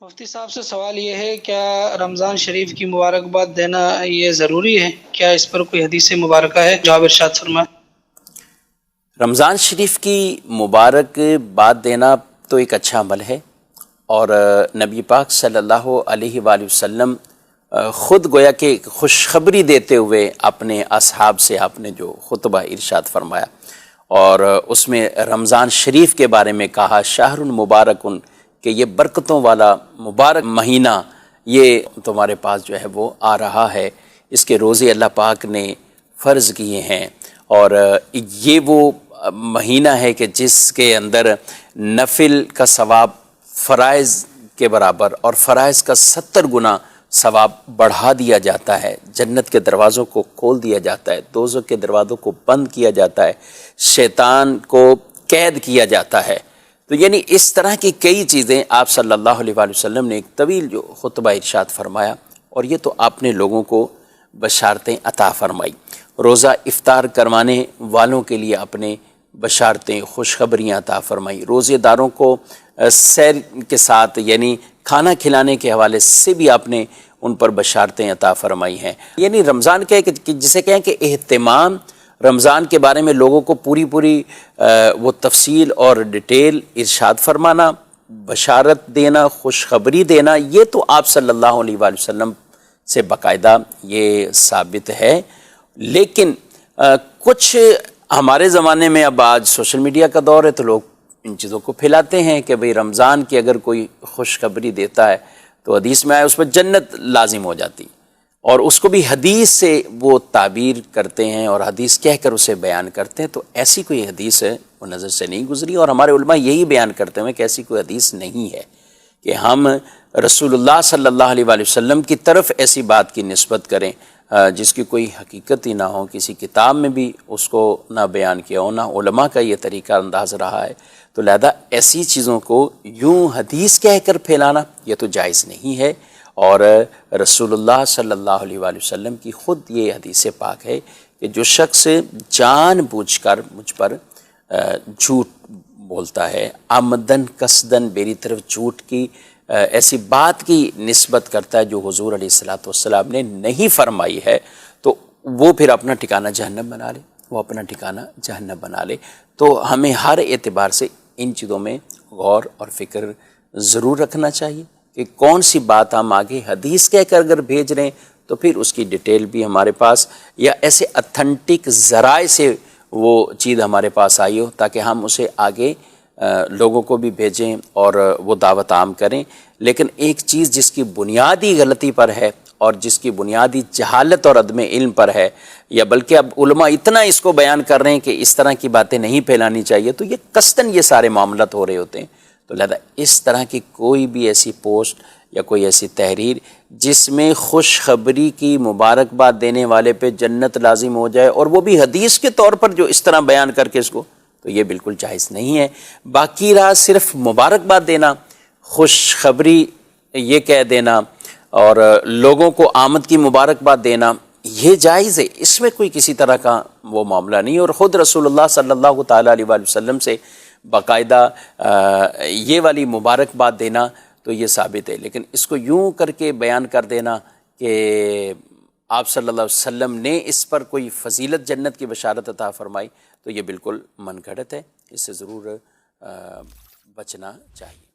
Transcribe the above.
مفتی صاحب سے سوال یہ ہے، کیا رمضان شریف کی مبارکباد دینا یہ ضروری ہے؟ کیا اس پر کوئی حدیث مبارکہ ہے؟ جواب ارشاد فرمائیں۔ رمضان شریف کی مبارک باد دینا تو ایک اچھا عمل ہے، اور نبی پاک صلی اللہ علیہ وآلہ وسلم خود گویا کہ خوشخبری دیتے ہوئے اپنے اصحاب سے آپ نے جو خطبہ ارشاد فرمایا، اور اس میں رمضان شریف کے بارے میں کہا شہر مبارکن، کہ یہ برکتوں والا مبارک مہینہ یہ تمہارے پاس جو ہے وہ آ رہا ہے، اس کے روزے اللہ پاک نے فرض کیے ہیں، اور یہ وہ مہینہ ہے کہ جس کے اندر نفل کا ثواب فرائض کے برابر اور فرائض کا 70 گنا ثواب بڑھا دیا جاتا ہے، جنت کے دروازوں کو کھول دیا جاتا ہے، دوزخ کے دروازوں کو بند کیا جاتا ہے، شیطان کو قید کیا جاتا ہے۔ تو یعنی اس طرح کی کئی چیزیں آپ صلی اللہ علیہ وآلہ وسلم نے ایک طویل جو خطبہ ارشاد فرمایا، اور یہ تو آپ نے لوگوں کو بشارتیں عطا فرمائی۔ روزہ افطار کروانے والوں کے لیے اپنے بشارتیں خوشخبریاں عطا فرمائی، روزے داروں کو سیر کے ساتھ یعنی کھانا کھلانے کے حوالے سے بھی آپ نے ان پر بشارتیں عطا فرمائی ہیں۔ یعنی رمضان کہ جسے کہیں کہ اہتمام رمضان کے بارے میں لوگوں کو پوری وہ تفصیل اور ڈیٹیل ارشاد فرمانا، بشارت دینا، خوشخبری دینا، یہ تو آپ صلی اللہ علیہ وآلہ وسلم سے باقاعدہ یہ ثابت ہے۔ لیکن کچھ ہمارے زمانے میں اب آج سوشل میڈیا کا دور ہے، تو لوگ ان چیزوں کو پھیلاتے ہیں کہ بھئی رمضان کی اگر کوئی خوشخبری دیتا ہے تو حدیث میں آئے اس پر جنت لازم ہو جاتی، اور اس کو بھی حدیث سے وہ تعبیر کرتے ہیں اور حدیث کہہ کر اسے بیان کرتے ہیں۔ تو ایسی کوئی حدیث ہے وہ نظر سے نہیں گزری، اور ہمارے علماء یہی بیان کرتے ہیں کہ ایسی کوئی حدیث نہیں ہے کہ ہم رسول اللہ صلی اللہ علیہ وآلہ وسلم کی طرف ایسی بات کی نسبت کریں جس کی کوئی حقیقت ہی نہ ہو، کسی کتاب میں بھی اس کو نہ بیان کیا ہو، نہ علماء کا یہ طریقہ انداز رہا ہے۔ تو لہذا ایسی چیزوں کو یوں حدیث کہہ کر پھیلانا یہ تو جائز نہیں ہے، اور رسول اللہ صلی اللہ علیہ وآلہ وسلم کی خود یہ حدیث پاک ہے کہ جو شخص جان بوجھ کر مجھ پر جھوٹ بولتا ہے، آمدن قصدن میری طرف جھوٹ کی ایسی بات کی نسبت کرتا ہے جو حضور علیہ الصلوۃ والسلام نے نہیں فرمائی ہے، تو وہ پھر اپنا ٹھکانہ جہنم بنا لے، وہ اپنا ٹھکانہ جہنم بنا لے۔ تو ہمیں ہر اعتبار سے ان چیزوں میں غور اور فکر ضرور رکھنا چاہیے کہ کون سی بات ہم آگے حدیث کہہ کر اگر بھیج رہے ہیں تو پھر اس کی ڈیٹیل بھی ہمارے پاس یا ایسے اتھینٹک ذرائع سے وہ چیز ہمارے پاس آئی ہو تاکہ ہم اسے آگے لوگوں کو بھی بھیجیں اور وہ دعوت عام کریں۔ لیکن ایک چیز جس کی بنیادی غلطی پر ہے اور جس کی بنیادی جہالت اور عدم علم پر ہے، یا بلکہ اب علماء اتنا اس کو بیان کر رہے ہیں کہ اس طرح کی باتیں نہیں پھیلانی چاہیے، تو یہ قصداً یہ سارے معاملات ہو رہے ہوتے ہیں۔ تو لہذا اس طرح کی کوئی بھی ایسی پوسٹ یا کوئی ایسی تحریر جس میں خوشخبری کی مبارکباد دینے والے پہ جنت لازم ہو جائے اور وہ بھی حدیث کے طور پر جو اس طرح بیان کر کے اس کو، تو یہ بالکل جائز نہیں ہے۔ باقی رہا صرف مبارکباد دینا، خوشخبری یہ کہہ دینا اور لوگوں کو آمد کی مبارکباد دینا، یہ جائز ہے، اس میں کوئی کسی طرح کا وہ معاملہ نہیں، اور خود رسول اللہ صلی اللہ تعالیٰ علیہ وآلہ وسلم سے باقاعدہ یہ والی مبارکباد دینا تو یہ ثابت ہے۔ لیکن اس کو یوں کر کے بیان کر دینا کہ آپ صلی اللہ علیہ وسلم نے اس پر کوئی فضیلت جنت کی بشارت عطا فرمائی، تو یہ بالکل من گھڑت ہے، اس سے ضرور بچنا چاہیے۔